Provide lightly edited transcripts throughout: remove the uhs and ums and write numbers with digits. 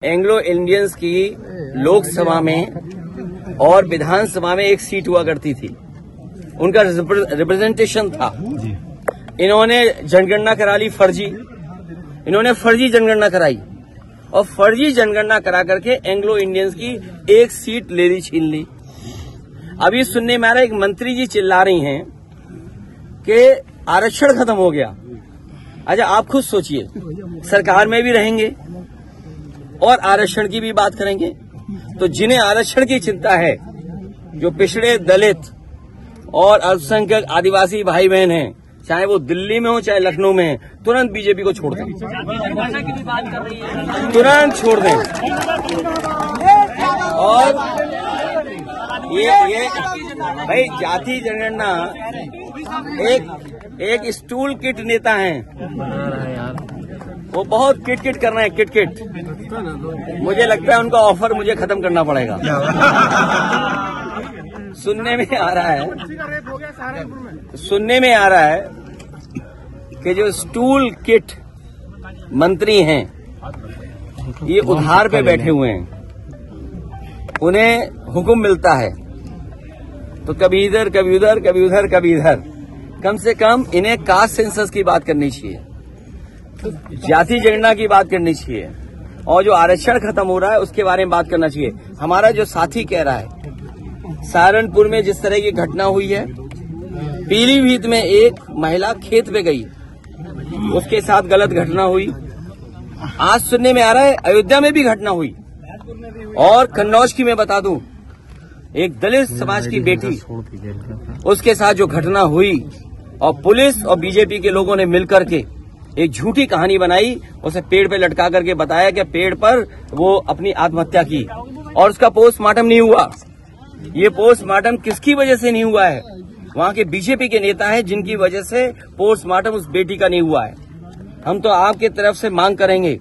Anglo Indians की लोकसभा में और विधानसभा में एक सीट हुआ करती थी, उनका रिप्रेजेंटेशन था। इन्होंने जनगणना करा ली फर्जी, इन्होंने फर्जी जनगणना कराई और फर्जी जनगणना करा करके एंग्लो इंडियंस की एक सीट ले ली, छीन ली। अभी सुनने में आ रहा है एक मंत्री जी चिल्ला रही हैं कि आरक्षण खत्म हो गया। अच्छा, आप खुद सोचिए, सरकार में भी रहेंगे और आरक्षण की भी बात करेंगे, तो जिन्हें आरक्षण की चिंता है, जो पिछड़े दलित और अल्पसंख्यक आदिवासी भाई बहन हैं, चाहे वो दिल्ली में हो चाहे लखनऊ में है, तुरंत बीजेपी को छोड़ दें, तुरंत छोड़ दें। और ये भाई जाति जनगणना एक स्टूल किट नेता हैं, वो बहुत किट कर रहे हैं, किट। मुझे लगता है उनका ऑफर मुझे खत्म करना पड़ेगा। सुनने में आ रहा है कि जो स्टूल किट मंत्री हैं, ये उधार पे बैठे हुए हैं, उन्हें हुक्म मिलता है तो कभी इधर कभी उधर, कभी उधर कभी इधर। कम से कम इन्हें कास्ट सेंसस की बात करनी चाहिए, जाति जनगणना की बात करनी चाहिए, और जो आरक्षण खत्म हो रहा है उसके बारे में बात करना चाहिए। हमारा जो साथी कह रहा है, सहारनपुर में जिस तरह की घटना हुई है, पीलीभीत में एक महिला खेत पे गई, उसके साथ गलत घटना हुई। आज सुनने में आ रहा है अयोध्या में भी घटना हुई, और कन्नौज की मैं बता दूं, एक दलित समाज की बेटी, उसके साथ जो घटना हुई, और पुलिस और बीजेपी के लोगों ने मिलकर के एक झूठी कहानी बनाई, उसे पेड़ पे लटका करके बताया कि पेड़ पर वो अपनी आत्महत्या की, और उसका पोस्टमार्टम नहीं हुआ। ये पोस्टमार्टम किसकी वजह से नहीं हुआ है? वहां के बीजेपी के नेता हैं जिनकी वजह से पोस्टमार्टम उस बेटी का नहीं हुआ है। हम तो आपके तरफ से मांग करेंगे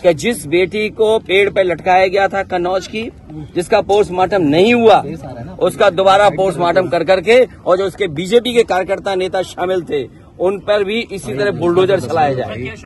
कि जिस बेटी को पेड़ पे लटकाया गया था कन्नौज की, जिसका पोस्टमार्टम नहीं हुआ, उसका दोबारा पोस्टमार्टम कर करके, और जो उसके बीजेपी के कार्यकर्ता नेता शामिल थे, उन पर भी इसी तरह बुलडोजर चलाया जाए।